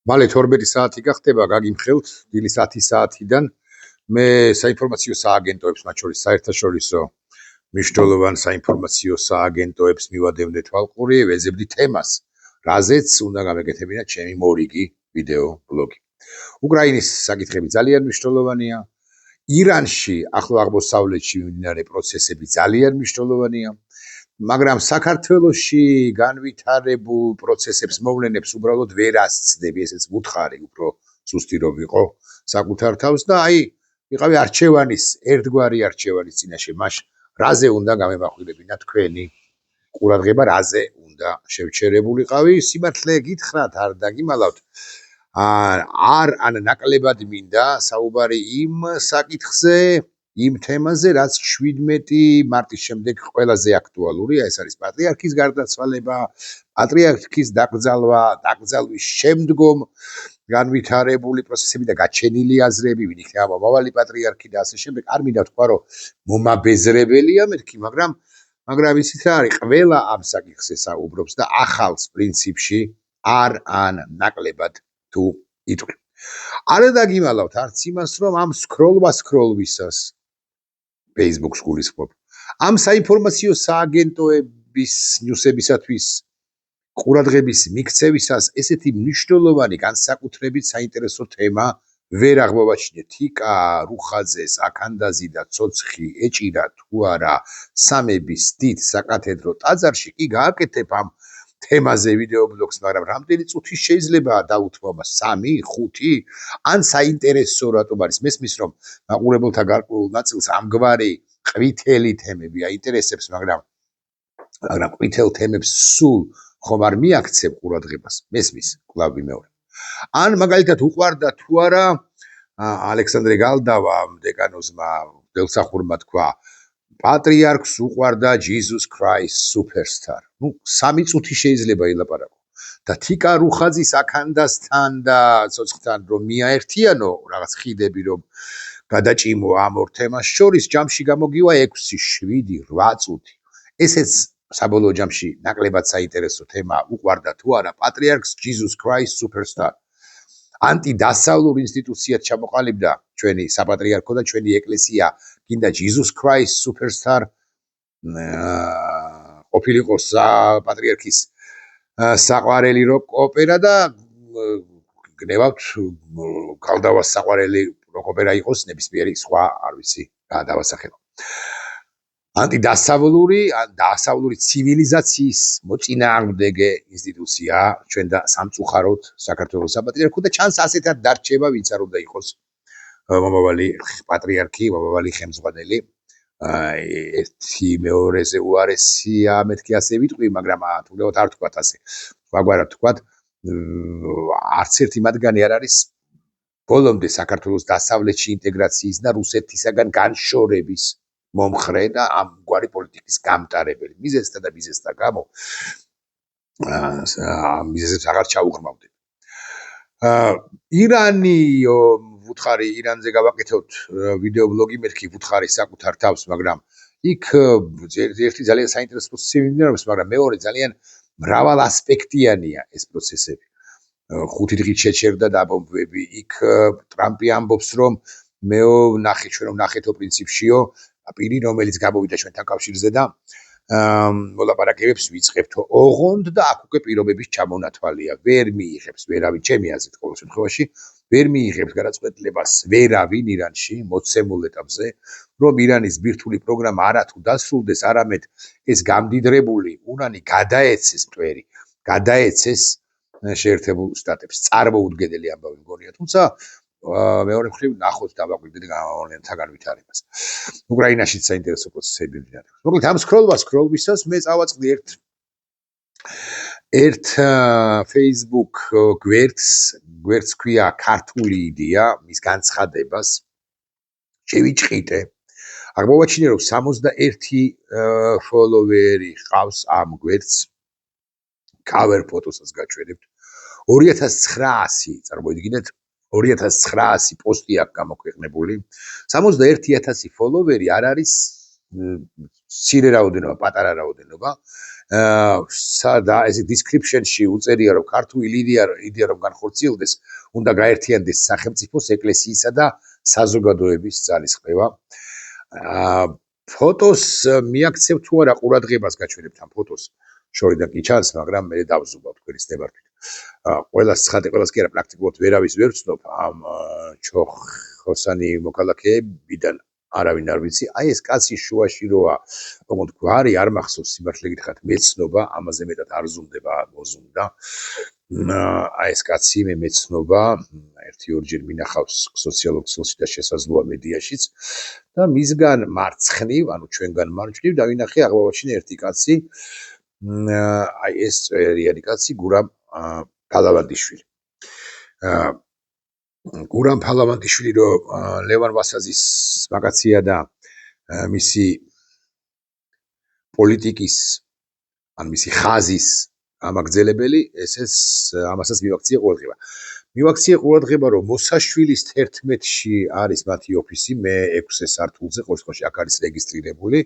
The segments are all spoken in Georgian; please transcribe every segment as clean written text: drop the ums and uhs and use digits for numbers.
მალე 12 საათი გახდება, გაგიმხელთ დილის 10 საათიდან მე საინფორმაციო სააგენტოებს, მათ შორის საერთაშორისო მნიშვნელოვან საინფორმაციო სააგენტოებს მივადევნე თვალყური, ვეზებდი თემას, რაზეც უნდა გამეკეთებინათ ჩემი მორიგი ვიდეო ბლოგი. უკრაინის საკითხები ძალიან მნიშვნელოვანია. ირანში, ახლო აღმოსავლეთში მიმდინარე პროცესები ძალიან მნიშვნელოვანია. მაგრამ საქართველოში განვითარებულ პროცესებს მოვლენებს უბრალოდ ვერ ასწდები, ესეც ვუთხარი, უფრო ზუსტი რომ ვიყო საკუთარ თავს და ვიყავი არჩევანის, ერთგვარი არჩევანის წინაშე, მას რაზე უნდა გამემახვილებინა თქვენი ყურადღება, რაზე უნდა შევჩერებულიყავი, სიმართლე გითხრათ, არ დაგიმალავთ. ან ნაკლებად მინდა საუბარი იმ საკითხზე, იმ თემაზე, რაც 17 მარტის შემდეგ ყველაზე აქტუალურია, ეს არის პატრიარქის გარდაცვალება, პატრიარქის დაკრძალვის შემდგომ განვითარებული პროცესები და გაჩენილი აზრები, ვინ იქნება მომავალი პატრიარქი და ასე შემდეგ. არ მინდა თქვა, რომ მომაბეზრებელია მეთქი, მაგრამ ისიც რა არის, ყველა ამ საკითხზე საუბრობს და ახალს პრინციპში ან ნაკლებად თუ იტყვი. არ დაგიმალავთ არც იმას, რომ ამ სკროლვისას Facebook-ს გულისხმობ. ამ საინფორმაციო სააგენტოების ნიუსებისათვის ყურადღების მიქცევისას ესეთი მნიშვნელოვანი განსაკუთრებით საინტერესო თემა ვერ აღმოვაჩინე. თიკა, რუხაძეს, აქანდაზი და ცოცხი ეჭირა თუ არა სამების დიდ საკათედრო ტაძარში, კი გააკეთებ ამ თემაზე ვიდეო ბლოგს, მაგრამ რამდენი წუთი შეიძლება დაუთმობა? 3, 5? ან საინტერესო რატომ არის? მესმის რომ მაყურებელთა გარკვეულ ნაწილს ამგვარი ყვითელი თემები აინტერესებს, მაგრამ ყვითელ თემებს სულ ხომ არ მიაქცევ ყურადღებას? მესმის, კვლავ ვიმეორებ. ან მაგალითად უყვარდა თუ არა ალექსანდრე გალდავა დეკანოზმა ველსახურმა თქვა, პატრიარქს უყვარდა Jesus Christ Superstar. 3 წუთი შეიძლება ილაპარაკო. და თიკა რუხაძის აქანდასთან და ცოცხთან რომ მიაერთიანო რაღაც ხიდები, რომ გადაჭიმო ამ ორ თემას შორის, ჯამში გამოგივა 6, 7, 8 წუთი. ესეც საბოლოო ჯამში ნაკლებად საინტერესო თემა, უყვარდა თუ არა პატრიარქს Jesus Christ Superstar. ანტიდასავლურ ინსტიტუციად ჩამოყალიბდა ჩვენი საპატრიარქო და ჩვენი ეკლესია, გინდა Jesus Christ Superstar ყოფილიყო საპატრიარქის საყვარელი როკ ოპერა და გნევავთ გალდავას საყვარელი როკ ოპერა იყოს ნებისმიერი სხვა, არ ვიცი, რა დავასახელო. დასავლური ცივილიზაციის მოწინააღმდეგე ინსტიტუცია ჩვენ და სამწუხაროდ საქართველოს საპატრიარქო და ჩანს ასეთად დარჩება, ვინც არ უნდა იყოს მომავალი პატრიარქი, მომავალი ხელმძღვანელი. ერთი მეორეზე უარესია, მეთქი ასე ვიტყვი, მაგრამ თუნდაც არ თქვათ ასე. სხვაგვარად თქვათ, არც ერთი მათგანი არ არის ბოლომდე საქართველოს დასავლეთში ინტეგრაციის და რუსეთისაგან განშორების მომხრე და ამგვარი პოლიტიკის გამტარებელი. მიზეზთა და მიზეზთა გამო მიზეზებს აღარ ჩაუღრმავდები. ირანი ვუთხარი, ირანზე გავაკეთოთ ვიდეო ბლოგი, მეთქი ვუთხარი საკუთარ თავს, მაგრამ იქ ერთი ძალიან საინტერესო პროცესი მიმდინარეობს, მაგრამ მეორე ძალიან მრავალ ასპექტიანია ეს პროცესები. 5 დღით შეჩერდა დაბომბვები. იქ ტრამპი ამბობს, რომ ჩვენ ვნახეთო პრინციპშიო პირი, რომელიც გამოვიდა ჩვენთან კავშირზე და მოლაპარაკებებს ვიწყებთო. ოღონდ და აქ უკვე პირობების ჩამონათვალია. ვერ მიიღებს ვერავინ, ჩემი აზრით ყოველ შემთხვევაში, ვერ მიიღებს გადაწყვეტილებას ვერავინ ირანში მოცემულ ეტაპზე, რომ ირანის ბირთვული პროგრამა არათუ დასრულდეს, არამედ ეს გამდიდრებული ურანი გადაეცეს მტვერი, გადაეცეს შეერთებულ შტატებს. წარმოუდგენელი ამბავი მგონია, თუმცა მეორე მხრივ ნახოთ დავაკვირდეთ გამომავლენთა განვითარებას. უკრაინაშიც საინტერესო პროცესები მიმდინარეობს. მოკლედ ამ სკროლვისას მე წავაწყდი ერთ Facebook გვერდს ქვია ქართული იდეა, მის განცხადებას შევიჭყიდე. აღმოვაჩინე, რომ 61 ფოლოვერი ყავს ამ გვერდს. cover ფოტოსაც გაჩვენებთ. 2900, წარმოიდგინეთ, 2900 პოსტი აქვს გამოქვეყნებული. 61000 ფოლოვერი არ არის მცირე რაოდენობა, პატარა რაოდენობა. სადა ეს description-ში უწერია რომ ქართული იდეა რომ განხორციელდეს, უნდა გაერთიანდეს სახელმწიფოს, ეკლესიისა და საზოგადოების ძალისხმევა. ფოტოს მიაქცევ თუ არა ყურადღებას გაჩვენებთ ამ ფოტოს. შორიდან კი ჩანს, მაგრამ მე დავზუბავ თქვენის ნებართვით. ყველას ცხადე, ყველას კი არა პრაქტიკულად ვერავის ვერ ვცნობ ამ ჩოხოსანი მოქალაქეებიდან არავინ არ ვიცი. აი ეს კაცი შუაში როა, ოღონდ გვარი არ მახსოვს სიმართლე გითხრათ, მეცნობა, ამაზე მეტად არ ზუმდება, მოზუმდა. აი ეს კაცი მე მეცნობა, ერთი-ორჯერ მინახავს სოციალურ ქსელში და შესაძლოა მედიაშიც და მისგან მარცხნივ, ანუ ჩვენგან მარჯვნივ დავინახე აღვავაშინე ერთი კაცი, აი ეს წერიანი კაცი გურამ ფალავანდიშვილი. გურამ ფალავანდიშვილი რო ლევან ვასაძის მაგაცია და მისი პოლიტიკის ან მისი ხაზის ამაგზელებელი, ამასაც მივაქცია ყურადღება. მივაქცია ყურადღება, რომ მოსაშვილის 11-ში არის მათი ოფისი, მე 6-ე სართულზე, ყოველ შემთხვევაში აქ არის რეგისტრირებული.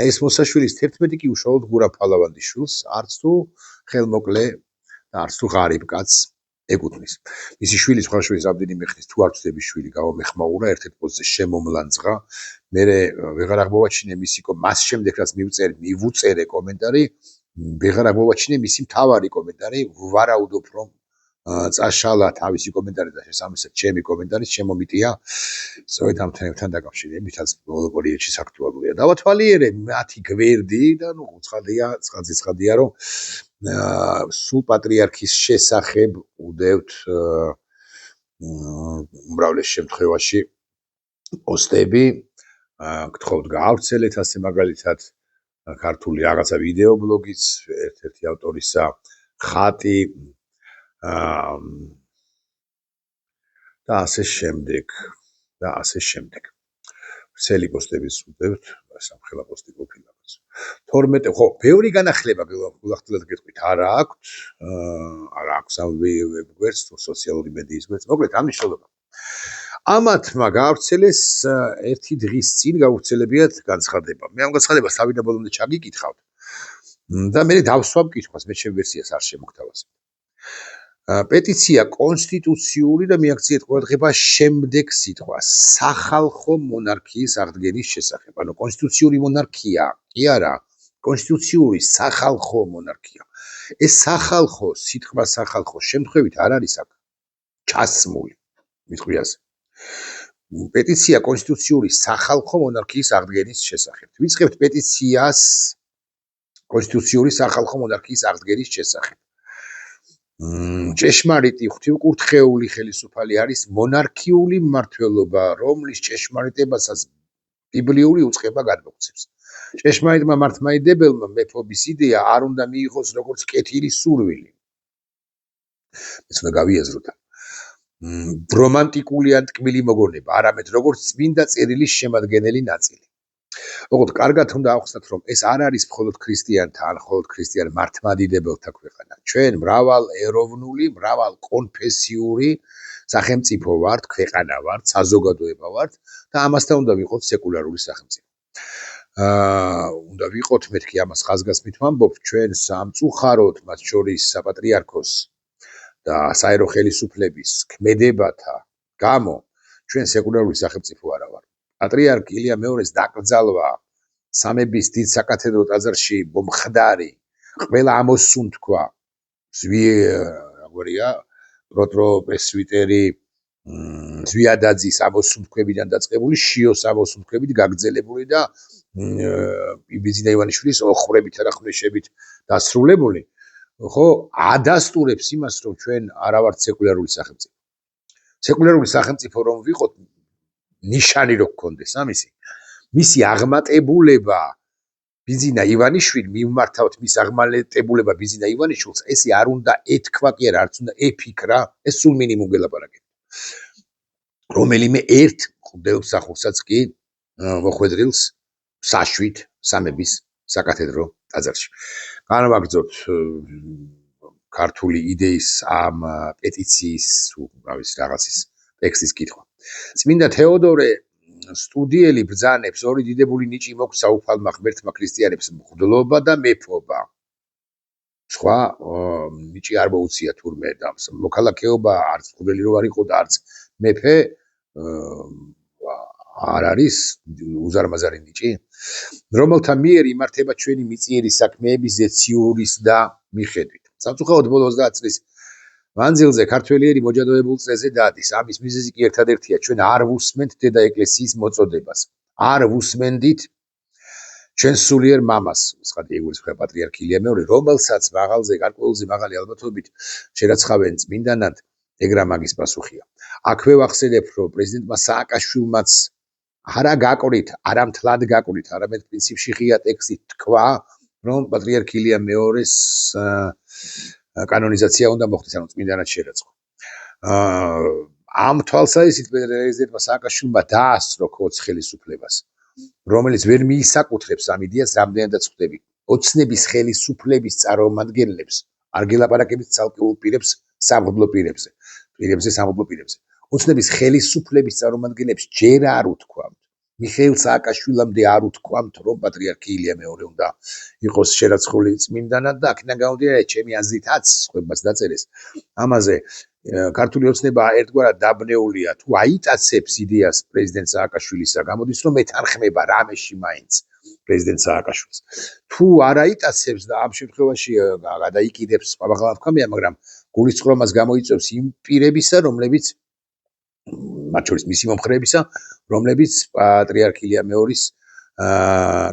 ეს მოსაშვილის 11 კი უშუალოდ გურამ ფალავანდიშვილს, არც თუ ხელმოკლე და არც თუ ღარიბ კაცს ეკუთვნის. მისი შვილი სხვაშორის რამდენიმე ხნის თუ არ ვწდები შვილი გავამეხმაურა, ერთ-ერთ პოზიციაზე შემომლანძღა. მე ვეღარ აღმოვაჩინე მისი მას შემდეგ რაც მივუწერე კომენტარი, ვეღარ აღმოვაჩინე მისი მთავარი კომენტარი, ვარაუდობ რომ წაშალა თავისი კომენტარი და შესაბამისად ჩემი კომენტარიც შემომიტია სწორედ ამ თემებთან დაკავშირებითაც ბოლო პერიოდში აქტუალურია. დავათვალიერე მათი გვერდი და ნუ ცხადია რომ სულ პატრიარქის შესახებ უდევთ უმრავლეს შემთხვევაში პოსტები, გთხოვთ გაავრცელეთ ასე მაგალითად ქართული რაღაცა ვიდეო ბლოგიც, ერთ-ერთი ავტორისა ხატი და ასე შემდეგ. ვრცელი პოსტების უდევთ, სამხელა პოსტი ყოფილა. 12 ხო, ბევრი განახლება გულახდილად გეტყვით, არა აქვთ ამ ვებგვერდს თუ სოციალური მედიის გვერდს, მოკლედ ამ მნიშვნელობა. ამათმა გაავრცელეს ერთი დღის წინ გაუვრცელებიათ განცხადება. მე ამ განცხადებას თავიდან ბოლომდე ჩაგიკითხავთ და მე დავსვამ კითხვას, მე ჩემ ვერსიას არ შემოგთავაზებ. პეტიცია კონსტიტუციური და მიაქციეთ ყურადღება შემდეგ სიტყვას სახალხო მონარქიის აღდგენის შესახებ. ანუ კონსტიტუციური მონარქია კი არა, კონსტიტუციური სახალხო მონარქია. ეს სახალხო, სიტყვა სახალხო შემთხვევით არ არის აქ ჩასმული მიტყვიაზე. პეტიცია კონსტიტუციური სახალხო მონარქიის აღდგენის შესახებ. ვიწყებთ პეტიციას კონსტიტუციური სახალხო მონარქიის აღდგენის შესახებ. ჭეშმარიტი ღვთივკურთხეული ხელისუფალი არის მონარქიული მმართველობა, რომლის ჭეშმარიტებასაც ბიბლიური უწყება გადმოგვცემს. ჭეშმარიტმა მართლმადიდებელმა მეფობის იდეა არ უნდა მიიღოს როგორც კეთილი სურვილი. ეს უნდა გავიაზროთ. რომანტიკული ან ტკბილი მოგონება, არამედ როგორც წმინდა წერილის შემადგენელი ნაწილი. ოღონდ კარგად უნდა ახსნათ, რომ ეს არ არის მხოლოდ ქრისტიანთა ან მხოლოდ ქრისტიან მართლმადიდებელთა ქვეყანა. ჩვენ მრავალეროვნული, მრავალკონფესიური სახელმწიფო ვართ, ქვეყანა ვართ, საზოგადოება ვართ და ამასთან უნდა ვიყოთ სეკულარული სახელმწიფო. უნდა ვიყოთ, მეთქი ამას ხაზგასმით ვამბობ, ჩვენ სამწუხაროდ, მათ შორის საპატრიარქოს და საერო ხელისუფლების ქმედებათა გამო ჩვენ სეკულარული სახელმწიფო არა ვართ. პატრიარქ ილია მეორეს დაკრძალვა სამების დიდ საკათედრო ტაძარში მომხდარი ყველა ამოსუნთქვა პროტროპესვიტერი ზვიადაძის ამოსუნთქვებიდან დაწყებული შიოს ამოსუნთქვებით გაგრძელებული და ბიზინა ივანიშვილის ოხრებით და ხვეშებით დასრულებული, ხო, ადასტურებს იმას, რომ ჩვენ არა ვართ სეკულარული სახელმწიფო. სეკულარული სახელმწიფო რომ ვიყოთ, ნიშანი რო გქონდეს ამისი, მისი აღმატებულება ბიზინა ივანიშვილი, მიმართავთ მის აღმატებულება ბიზინა ივანიშვილს, ესე არ უნდა ეთქვა კი არა, არც უნდა ეფიქრა, ეს სულ მინიმუმ გელაპარაკეთ. რომელიმე ერთ მღვდელმსახურსაც კი მოხვედრილს საშვით სამების საკათედრო ტაძარში. განვაგრძოთ ქართული იდეის ამ პეტიციის თუ რაღაცის ტექსტის კითხვა. წმინდა თეოდორე სტუდიელი ბრძანებს ორი დიდებული ნიჭი მოგვცა უფალმა ღმერთმა ქრისტიანებს მღვდლობა და მეფობა. სხვა ნიჭი არ მოუწია თურმე და მოქალაქეობა არც ყოველი რო არ იყო და არც მეფე არ არის უზარმაზარი ნიჭი, რომელთა მიერ იმართება ჩვენი მიწიერი საქმეების ზეციურის და მიხედვით. სამწუხაროდ ბოლო 30 წლის მანძილზე ქართველიერი მოჯადოებულ წრეზე დადის. ამის მიზეზი კი ერთადერთია, ჩვენ არ ვუსმენთ დედა ეკლესიის მოწოდებას. არ ვუსმენდით ჩვენ სულიერ მამას, ცხადი იგულისხმება პატრიარქი ილია მეორე, რომელსაც მაღალზე გარკვეულზე მაღალი ალბათობით შერაცხავენ წმინდანად, ეგრა მაგის პასუხია. აქვე ვახსენებ, რომ პრეზიდენტმა სააკაშვილმაც არა გაყვრით, არა მთლად გაყვრით, არამედ პრინციპში ღია ტექსტით თქვა, რომ პატრიარქი ილია მეორეს კანონიზაცია უნდა მოხდეს, ანუ წმინდანად შერაცხვა. ამ თვალსაზრისით პრეზიდენტმა სააკაშვილმა დაასწრო ქოც ხელისუფლებას, რომელიც ვერ მიისაკუთრებს ამ იდეას, რამდენადაც ხვდები. ოცნების ხელისუფლების წარმომადგენლებს არ გელაპარაკებით ცალკეულ პირებს, სამღვდლო პირებზე. ოცნების ხელისუფლების წარმომადგენლებს ჯერ არ უთქვამთ. მიხეილ სააკაშვილამდე არ უთქვამთ, რომ პატრიარქი ილია მეორე უნდა იყოს შერაცხული წმინდანად და აქედან გამომდინარე, ჩემი აზრითაც, სხვებას დაწერეს. ამაზე ქართული ოცნება ერთგვარად დაბნეულია, თუ აიტაცებს იდეას პრეზიდენტ სააკაშვილისა, გამოდის რომ ეთანხმება რამეში მაინც პრეზიდენტ სააკაშვილს. თუ არ აიტაცებს და ამ შემთხვევაში გადაიკიდებს, სხვააღლა ვქამია, მაგრამ გულისწყრომას გამოიწვევს იმ პირებისა, რომლებიც მათ შორის მისი მომხრეებისა, რომლებიც პატრიარქი ილია მეორის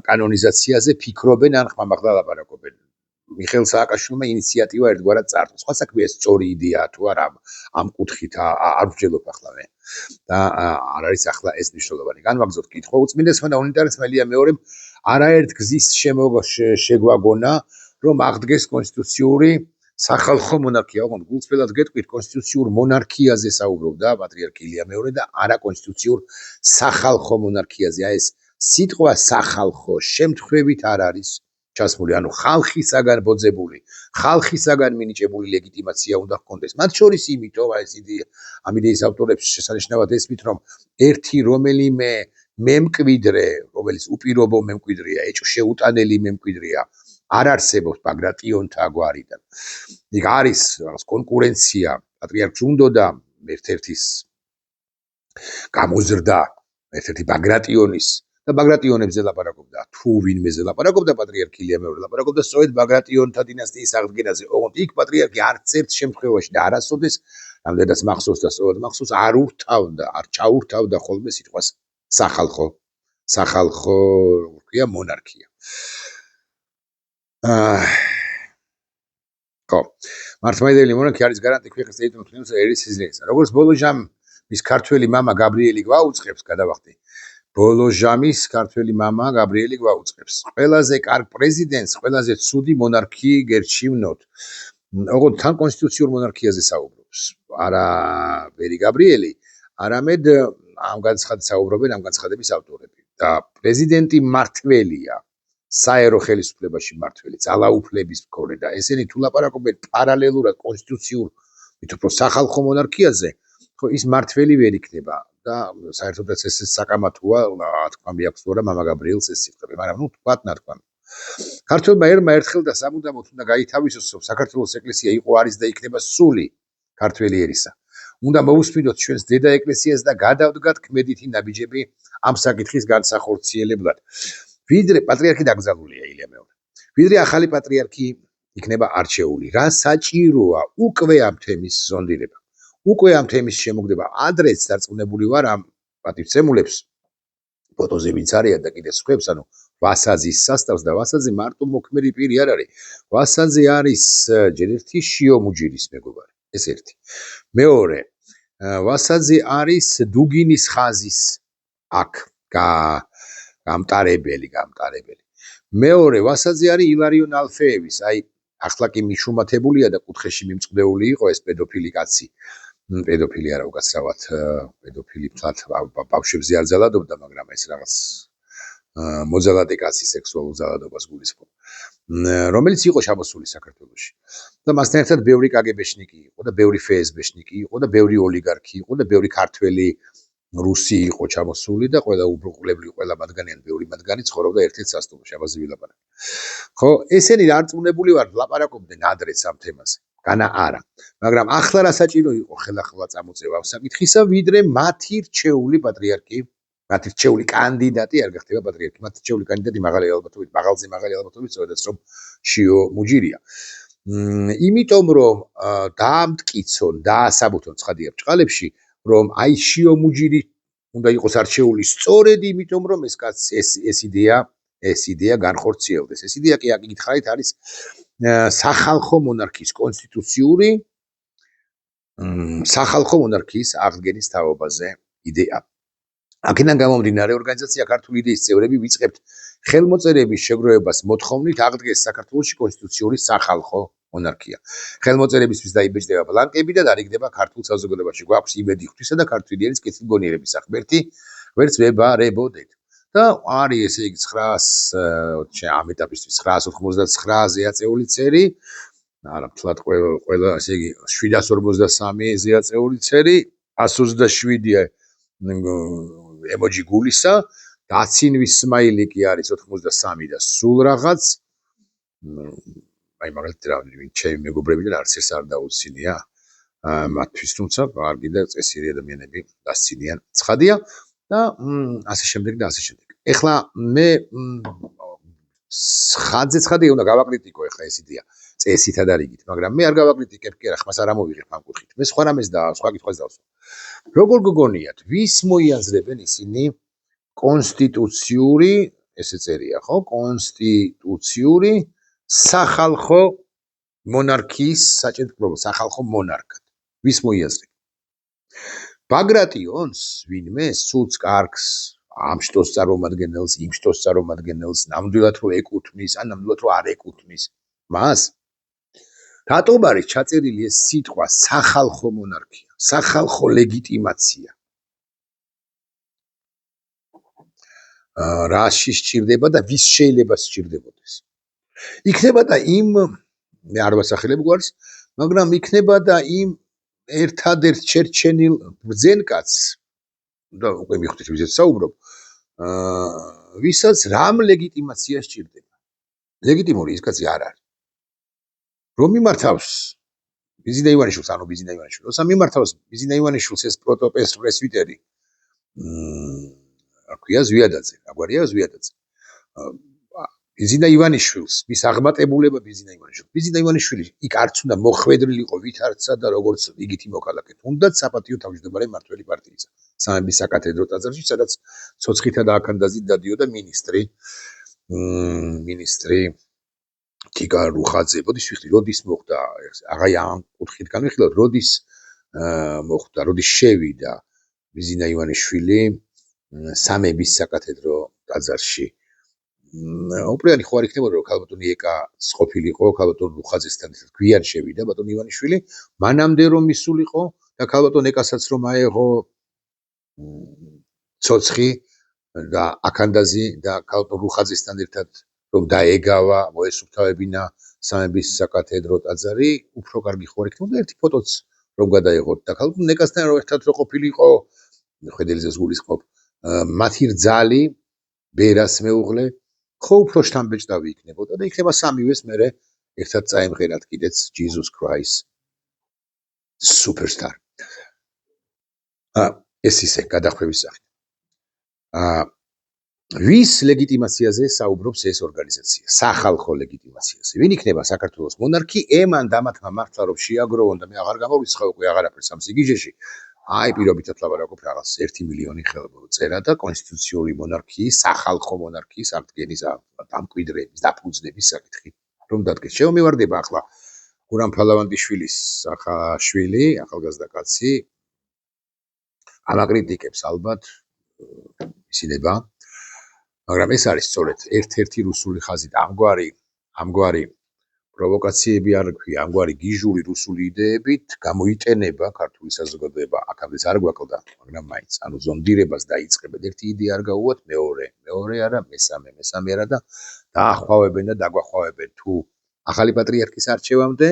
კანონიზაციაზე ფიქრობენ ან ხმამაღლა ლაპარაკობენ. მიხეილ სააკაშვილმა ინიციატივა ერთგვარად წარსო. სხვა საქმეა, სწორი იდეაა თუ არა ამ კუთხით არ ვჯელობ ახლა მე. და არ არის ახლა ეს მნიშვნელოვანი. განვაგრძოთ კითხვა. უწმინდესმა და უნიტარესმა ილია მეორემ არაერთ გზის შეგვაგონა, რომ აღდგეს კონსტიტუციური სახალხო მონარქია. ოღონდ გულწრფელად გეტყვით, კონსტიტუციურ მონარქიაზე საუბრობდა პატრიარქი ილია მეორე და არა კონსტიტუციურ სახალხო მონარქიაზე. ეს სიტყვა სახალხო შემთხვევით არ არის ჩასმული, ანუ ხალხისაგან ბოძებული, ხალხისაგან მინიჭებული ლეგიტიმაცია უნდა ჰქონდეს. მათ შორის იმიტომ, ეს იდეა ამ იდეის ავტორებს შესანიშნავად ესმით, რომ ერთი რომელიმე მემკვიდრე, რომელიც უპირობო მემკვიდრეა, ეჭვშეუტანელი მემკვიდრეა, არ არსებობს ბაგრატიონთა გვარიდან. იქ არის რაღაც კონკურენცია, პატრიარქს უნდოდა ერთ-ერთის გამოზრდა, ერთ-ერთი ბაგრატიონის და ბაგრატიონებზე ლაპარაკობდა, თუ ვინმეზე ლაპარაკობდა პატრიარქი ილია მეორე ლაპარაკობდა სწორედ ბაგრატიონთა დინასტიის აღდგენაზე. ოღონდ იქ პატრიარქი არც ერთ შემთხვევაში და არასოდეს, რამდენადაც მახსოვს და სწორად მახსოვს, არ ჩაურთავდა ხოლმე სიტყვას სახალხო, როგორ ქვია, მონარქია. ხო, მართლმადიდებელი მონარქია არის გარანტი ქვეყნის ტერიტორიულ ერისისგან. როგორც ბოლო ჟამ მის ქართველი მამა გაბრიელი გვაუწყებს, გადავახტი. ბოლო ჟამის ქართველი მამა გაბრიელი გვაუწყებს. ყველაზე კარგ პრეზიდენტს, ყველაზე ცუდი მონარქი გერჩივნოთ. ოღონდ თან კონსტიტუციურ მონარქიაზე საუბრობს. არა ბერი გაბრიელი, არამედ ამ განცხადებით საუბრობენ ამ განცხადების ავტორები. და პრეზიდენტი მმართველია. საერო ხელისუფლებაში მმართველი, ძალაუფლების მქონე და ესენი თუ ლაპარაკობენ პარალელურად კონსტიტუციურ, მით უფრო სახალხო მონარქიაზე, ხო ის მმართველი ვერ იქნება და საერთოდაც ეს საკამათოა, თქვა მეაქვს თუ არა მამა გაბრიელს ეს სიტყვები, მაგრამ ნუ თქვათ ნათქვამი. ქართველმა ერმა ერთხელ და სამუდამოდ უნდა გაითავისოს, რომ საქართველოს ეკლესია იყო, არის და იქნება სული ქართველი ერისა. უნდა მოусმინოთ ჩვენს დედა ეკლესიას და გადავდგათ ქმედითი ნაბიჯები ამ საკითხის განსახორციელებლად. ვიდრე პატრიარქი დაკრძალულია ილია მეორე. ვიდრე ახალი პატრიარქი იქნება არჩეული. რა საჭიროა უკვე ამ თემის ზონდირება. უკვე ამ თემის შემოგდება. ადრეც დარწმუნებული ვარ ამ პატივცემულებს ფოტოზე ვინც არიან და კიდე სხვებს, ანუ ვასაძის სასტავს და ვასაძე მარტო მოქმედი პირი არ არის. ვასაძე არის ჯერ ერთი შიომუჯირის მეგობარი. ეს ერთი. მეორე, ვასაძე არის დუგინის ხაზის აქ გამტარებელი. მეორე, ვასაძე არის ილარიონ ალფეევის, აი ახლა კი მიშუმათებულია და კუთხეში მიმწყდეული იყო ეს პედოფილი კაცი. პედოფილი არა უკაცრავად, პედოფილი ფლად ბავშვებზე არ ძალადობდა, მაგრამ ეს რაღაც მოძალადე კაცი სექსუალურ ძალადობას გულისხმობს. რომელიც იყო ჩამოსული საქართველოში. და მასთან ერთად ბევრი კგბ-შნიკი იყო და ბევრი ფსბ-შნიკი იყო და ბევრი ოლიგარქი იყო და ბევრი ქართველი რუსი იყო ჩამოსული და ყველა უბრალოდ ყველა მათგანი ან ბევრი მათგანი ცხოვრობდა ერთ-ერთ სასტუმროში, აბაზე ვილაპარაკე. ხო, ესენი დარწმუნებული ვარ, ლაპარაკობდნენ ადრეც ამ თემაზე. განა არა. მაგრამ ახლა რა საჭირო იყო ხელახლა წამოწევა ამ საკითხისა, ვიდრე მათი რჩეული პატრიარქი, მათი რჩეული კანდიდატი არ გახდება პატრიარქი, მათი რჩეული კანდიდატი მაღალი ალბათობით, მაღალი ალბათობით, სწორედაც რომ შიო მუჯირია. იმიტომ რომ დაამტკიცონ, დაასაბუთონ ცხადია ბჭყალებში, რომ აი შიო მუჯირი უნდა იყოს არჩეული სწორედ იმიტომ რომ ეს იდეა განხორციელდეს. ეს იდეა კი აკითხავთ არის სახალხო მონარქიის კონსტიტუციური სახალხო მონარქიის აღდგენის თაობაზე იდეა. აქედან გამომდინარე ორგანიზაცია ქართული იდეის წევრები ვიწყებთ ხელმოწერების შეგროვებას მოთხოვნით აღდგეს საქართველოში კონსტიტუციური სახალხო მონარქია. ხელმოწერებისთვის დაიბეჭდება ბლანკები და დარიგდება ქართულ საზოგადოებაში. გვაქვს იმედი ღვთისა და ქართველიანის კეთილგონიერების ღმერთი ვერც ვებარებოდეთ. და არის ესე იგი 900 ამ ეტაპისთვის 999-ზე აწეული წერი. არა, მთლად ყველა ესე იგი 753-ზე აწეული წერი, 127-ია ემოჯი გულისა, დაცინვის სმაილი კი არის 83 და სულ რაღაც. აი მაგალითად რა ვინ ჩემი მეგობრებიდან არც ეს არ დაუცინია მათთვის, თუმცა კარგი და წესიერი ადამიანები დასცინიან. ცხადია და ასე შემდეგ და ასე შემდეგ. ეხლა მე ცხადია უნდა გავაკრიტიკო ეხლა ეს იდეა წესით და რიგით, მაგრამ მე არ გავაკრიტიკებ კი არა, ხმას არ ამოვიღებ ამ კუთხით. მე სხვა რამეს და სხვა კითხვას დავსვა. როგორ გგონიათ, ვის მოიაზრებენ ისინი კონსტიტუციური, ესე წერია, ხო? კონსტიტუციური სახალხო მონარქიის საჭიროება, სახალხო მონარქად. ვის მოიაზრებენ? ბაგრატიონს, ვინმე, სულს კარგს, ამ შტოს წარმომადგენელს, იმ შტოს წარმომადგენელს, ნამდვილად რო ეკუთვნის, ან ნამდვილად რო არ ეკუთვნის მას? რატომ არის ჩაწერილი ეს სიტყვა სახალხო მონარქია, სახალხო ლეგიტიმაცია? რაში სჭირდება და ვის შეიძლება სჭირდებოდეს? იქნება და იმ მე არ ვასახელებ გვარს, მაგრამ იქნება და იმ ერთადერთ ჩერჩენილ ბრძენკაცს და უკვე მიხვდით ვიზეც საუბრობ, ვისაც რამ ლეგიტიმაცია სჭირდება. ლეგიტიმური ის კაცი არ არის. რომ მიმართავს ბიზინა ივანიშვილს, ანუ ბიზინა ივანიშვილს, როცა მიმართავს ბიზინა ივანიშვილს ეს პრესვიტერი, რა ქვია, ზვიადაძე, რა გვარია ზვიადაძე. ბიზინა ივანიშვილს, მის აღმატებულება ბიზინა ივანიშვილს. ბიზინა ივანიშვილი იქ არც უნდა მოხვედრილიყო ვითარცა და როგორც იგითი მოკალაკე, თუნდაც საპატიო თავმჯდომარე მმართველი პარტიისა. სამების საკათედრო ტაძარში, სადაც ცოცხითა და აქანდაზით დადიოდა მინისტრი თიკა რუხაძე. მოდის ვიხდი, როდის მოხდა, აღარ ამ კუთხით განვიხილოთ, როდის მოხდა, როდის შევიდა ბიზინა ივანიშვილი სამების საკათედრო ტაძარში. უპირატესად ხო არ იქნებოდა რომ ქალბატონი ეკას ყოფილიყო, ქალბატონ რუხაძესთან ერთად გვიან შევიდა ბატონი ივანიშვილი, მანამდე რომ მისულიყო და ქალბატონ ეკასაც რომ აეღო ცოცხი და აქანდაზი და ქალბატონ რუხაძესთან ერთად რომ დაეგავა, მოესუფთავებინა სამების საკათედრო ტაძარი, უფრო კარგი ხო არ იქნებოდა ერთი ფოტოც რომ გადაეღოთ და ქალბატონ ეკასთან რომ ერთად რო ყოფილიყო, ხედელიძეს გულისხმობ, მათი რძალი ბერას მეუღლე ხო უფრო შთამბეჭდავი იქნებოდა და იქნება სამივეს მერე ერთად წაემღერათ კიდეც Jesus Christ Superstar. ეს ისე გადახვევის სახით. ვის ლეგიტიმაციაზე საუბრობს ეს ორგანიზაცია? სახალხო ლეგიტიმაციაზე. ვინ იქნება საქართველოს მონარქი? ემან დამათმა მართლა რომ შეაგროვონ და მე აღარ გამოვრიცხავ უკვე აღარაფერს ამ სიგიჟეში. აი პირობითად ლაპარაკობ რაღაც 1 მილიონი წერა და კონსტიტუციური მონარქიის, სახალხო მონარქიის აღდგენის დამკვიდრების, დაფუძნების საკითხი რომ დადგეს. შემომივარდება ახლა გურამ ფალავანდიშვილის შვილი, ახალგაზრდა კაცი ამაკრიტიკებს ალბათ ისინება, მაგრამ ეს არის სწორედ ერთ-ერთი რუსული ხაზით ამგვარი პროვოკაციები არ ქვია, ამგვარი გიჟური რუსული იდეებით გამოიტენება ქართული საზოგადოება, აქამდეც არ გვაკლდა, მაგრამ მაინც, ანუ ზონდირებას დაიწყებენ, ერთი იდეა არ გაუვათ, მეორე არა, მესამე არა და დაახვავებენ და დაგვახვავებენ თუ ახალი პატრიარქის არჩევამდე,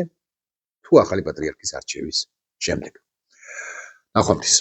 თუ ახალი პატრიარქის არჩევის შემდეგ. ნახვამდის.